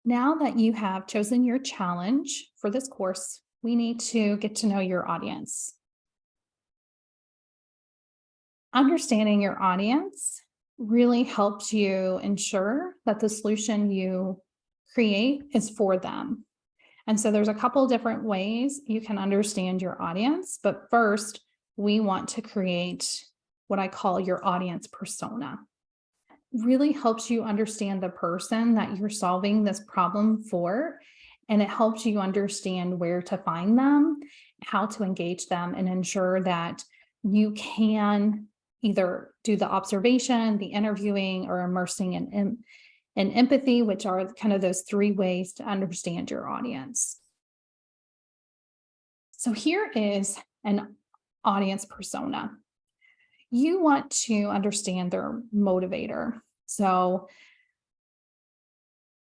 Now that you have chosen your challenge for this course, we need to get to know your audience. Understanding your audience really helps you ensure that the solution you create is for them. And so there's a couple different ways you can understand your audience, but first, we want to create what I call your audience persona. Really helps you understand the person that you're solving this problem for. And it helps you understand where to find them, how to engage them, and ensure that you can either do the observation, the interviewing, or immersing in empathy, which are kind of those three ways to understand your audience. So here is an audience persona. You want to understand their motivator. So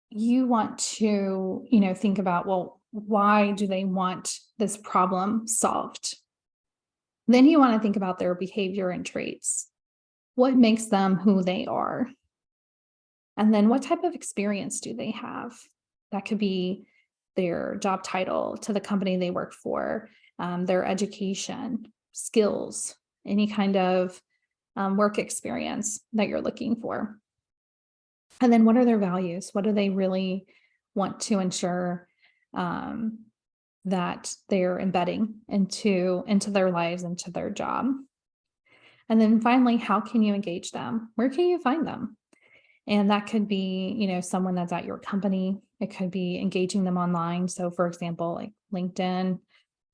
you want to, think about, well, why do they want this problem solved? Then you want to think about their behavior and traits. What makes them who they are? And then what type of experience do they have? That could be their job title to the company they work for, their education, skills, any kind of work experience that you're looking for. And then what are their values? What do they really want to ensure that they're embedding into their lives, into their job? And then finally, how can you engage them? Where can you find them? And that could be, someone that's at your company. It could be engaging them online. So for example, like LinkedIn,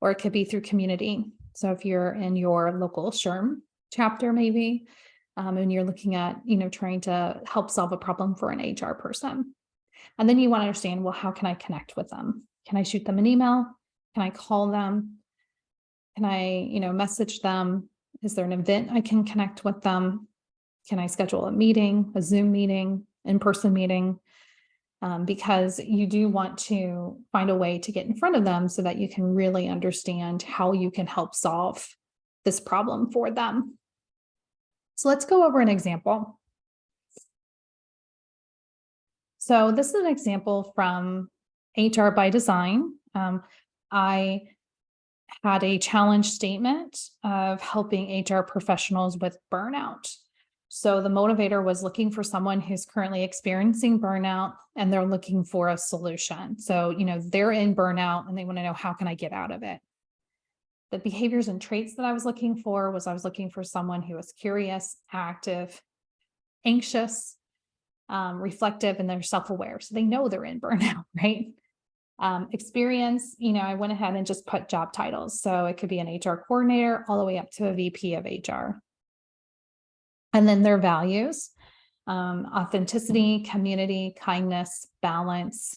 or it could be through community. So if you're in your local SHRM chapter, maybe, and you're looking at, trying to help solve a problem for an HR person. And then you want to understand, well, how can I connect with them? Can I shoot them an email? Can I call them? Can I, message them? Is there an event I can connect with them? Can I schedule a meeting, a Zoom meeting, in-person meeting? Because you do want to find a way to get in front of them so that you can really understand how you can help solve this problem for them. So let's go over an example. So this is an example from HR by Design. I had a challenge statement of helping HR professionals with burnout. So the motivator was looking for someone who's currently experiencing burnout and they're looking for a solution. So, they're in burnout and they want to know, how can I get out of it? The behaviors and traits that I was looking for someone who was curious, active, anxious, reflective, and they're self-aware. So they know they're in burnout, right? Experience, I went ahead and just put job titles. So it could be an HR coordinator all the way up to a VP of HR. And then their values, authenticity, community, kindness, balance,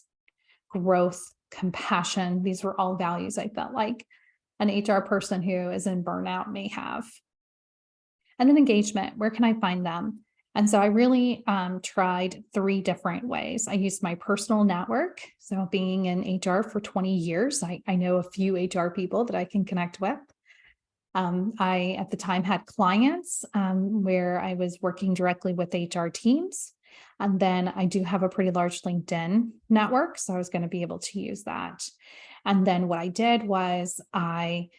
growth, compassion. These were all values I felt like an HR person who is in burnout may have. And then engagement, where can I find them? And so I really tried 3 different ways. I used my personal network. So being in HR for 20 years, I know a few HR people that I can connect with. I, at the time, had clients where I was working directly with HR teams. And then I do have a pretty large LinkedIn network, so I was going to be able to use that. And then what I did was I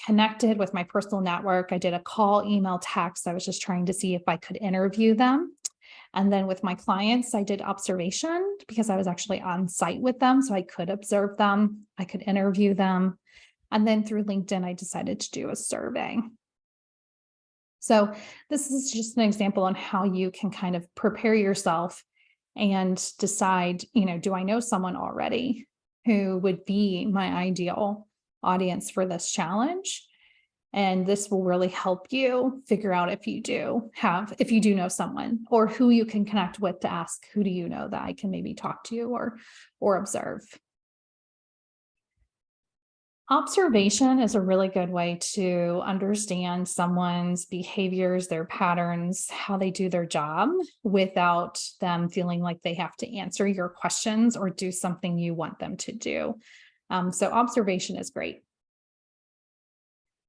connected with my personal network. I did a call, email, text. I was just trying to see if I could interview them. And then with my clients, I did observation because I was actually on site with them. So I could observe them, I could interview them. And then through LinkedIn, I decided to do a survey. So this is just an example on how you can kind of prepare yourself and decide, do I know someone already who would be my ideal audience for this challenge? And this will really help you figure out if you do know someone, or who you can connect with to ask, who do you know that I can maybe talk to or observe? Observation is a really good way to understand someone's behaviors, their patterns, how they do their job without them feeling like they have to answer your questions or do something you want them to do. So observation is great.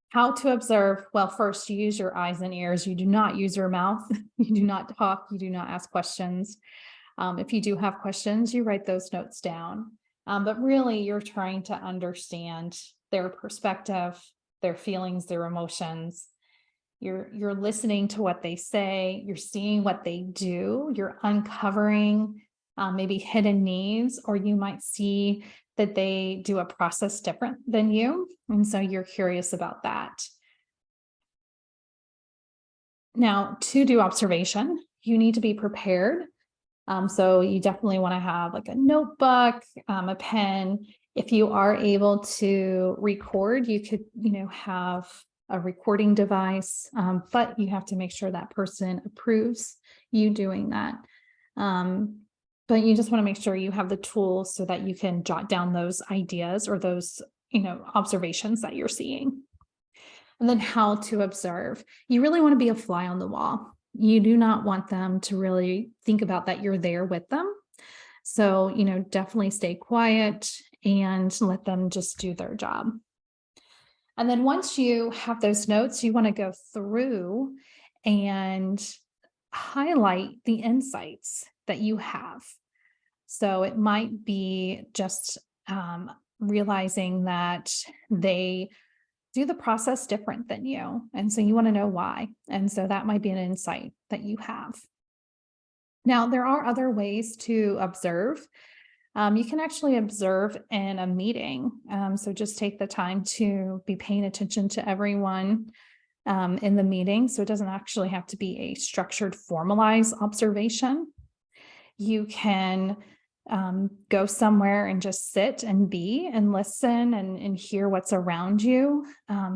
How to observe? Well, first, you use your eyes and ears. You do not use your mouth. You do not talk. You do not ask questions. If you do have questions, you write those notes down. But really, you're trying to understand their perspective, their feelings, their emotions. You're listening to what they say, you're seeing what they do, you're uncovering maybe hidden needs, or you might see that they do a process different than you. And so you're curious about that. Now, to do observation, you need to be prepared. So you definitely want to have like a notebook, a pen. If you are able to record, you could, have a recording device, but you have to make sure that person approves you doing that. But you just want to make sure you have the tools so that you can jot down those ideas or those, observations that you're seeing. And then how to observe. You really want to be a fly on the wall. You do not want them to really think about that you're there with them. So, definitely stay quiet and let them just do their job. And then once you have those notes, you want to go through and highlight the insights that you have. So it might be just realizing that they do the process different than you. And so you want to know why. And so that might be an insight that you have. Now, there are other ways to observe. You can actually observe in a meeting. So just take the time to be paying attention to everyone in the meeting. So it doesn't actually have to be a structured, formalized observation. You can go somewhere and just sit and be and listen and hear what's around you.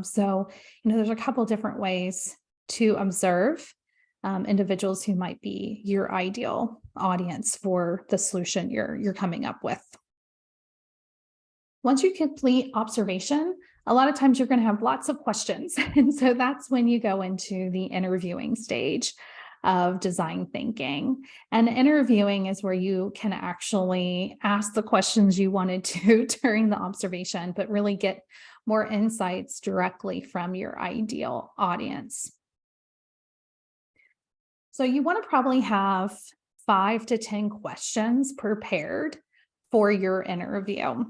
So, there's a couple different ways to observe individuals who might be your ideal audience for the solution you're coming up with. Once you complete observation, a lot of times you're going to have lots of questions. And so that's when you go into the interviewing stage of design thinking. And interviewing is where you can actually ask the questions you wanted to during the observation, but really get more insights directly from your ideal audience. So you want to probably have 5 to 10 questions prepared for your interview.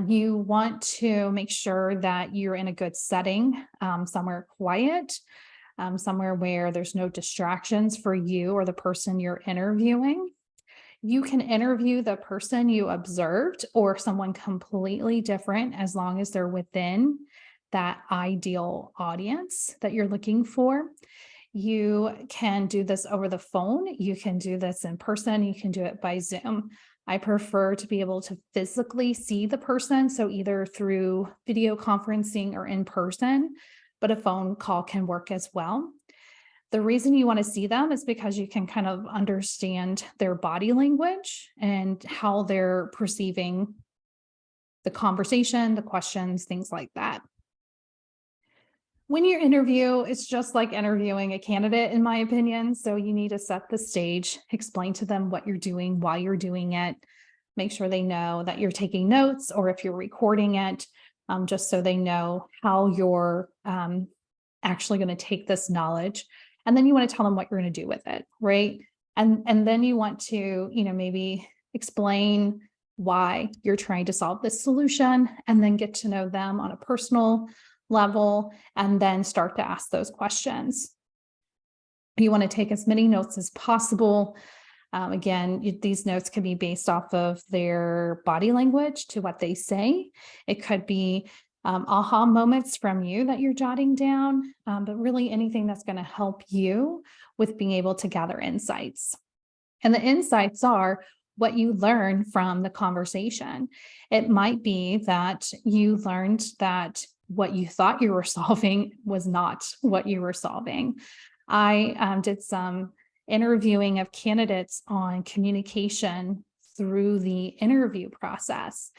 You want to make sure that you're in a good setting, somewhere quiet, somewhere where there's no distractions for you or the person you're interviewing. You can interview the person you observed or someone completely different as long as they're within that ideal audience that you're looking for. You can do this over the phone. You can do this in person. You can do it by Zoom. I prefer to be able to physically see the person, so either through video conferencing or in person, but a phone call can work as well. The reason you want to see them is because you can kind of understand their body language and how they're perceiving the conversation, the questions, things like that. When you interview, it's just like interviewing a candidate, in my opinion. So you need to set the stage, explain to them what you're doing, why you're doing it, make sure they know that you're taking notes, or if you're recording it, just so they know how you're actually going to take this knowledge. And then you want to tell them what you're going to do with it, right? And then you want to, maybe explain why you're trying to solve this solution, and then get to know them on a personal level, and then start to ask those questions. You want to take as many notes as possible. Again, these notes can be based off of their body language to what they say. It could be aha moments from you that you're jotting down, but really anything that's going to help you with being able to gather insights. And the insights are what you learn from the conversation. It might be that you learned that what you thought you were solving was not what you were solving. I did some interviewing of candidates on communication through the interview process.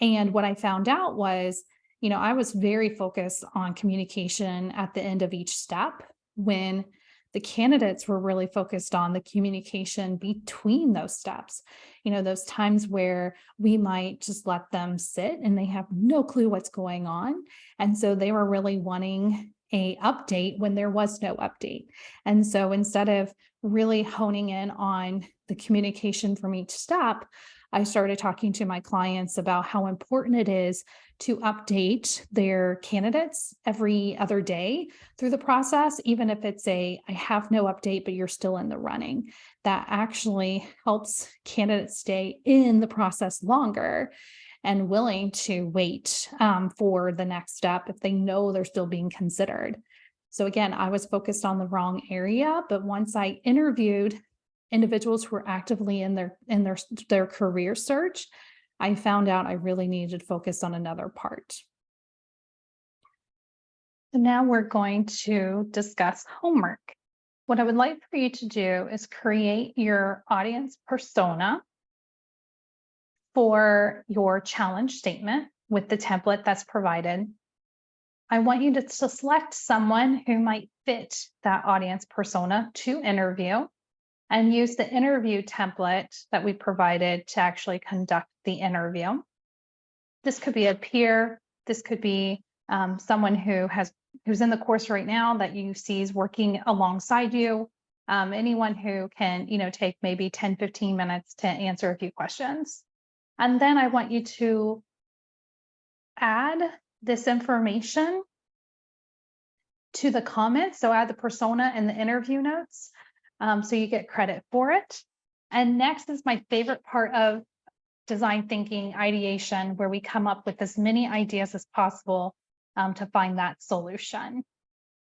And what I found out was, I was very focused on communication at the end of each step, when the candidates were really focused on the communication between those steps. Those times where we might just let them sit and they have no clue what's going on. And so they were really wanting a update when there was no update. And so instead of really honing in on the communication from each step, I started talking to my clients about how important it is to update their candidates every other day through the process, even if it's I have no update, but you're still in the running. That actually helps candidates stay in the process longer and willing to wait for the next step if they know they're still being considered. So again, I was focused on the wrong area, but once I interviewed individuals who were actively in their career search, I found out I really needed to focus on another part. So now we're going to discuss homework. What I would like for you to do is create your audience persona for your challenge statement with the template that's provided. I want you to select someone who might fit that audience persona to interview and use the interview template that we provided to actually conduct the interview. This could be a peer. This could be someone who's in the course right now that you see is working alongside you. Anyone who can, take maybe 10, 15 minutes to answer a few questions. And then I want you to add this information to the comments. So add the persona and the interview notes. So you get credit for it. And next is my favorite part of design thinking ideation, where we come up with as many ideas as possible to find that solution.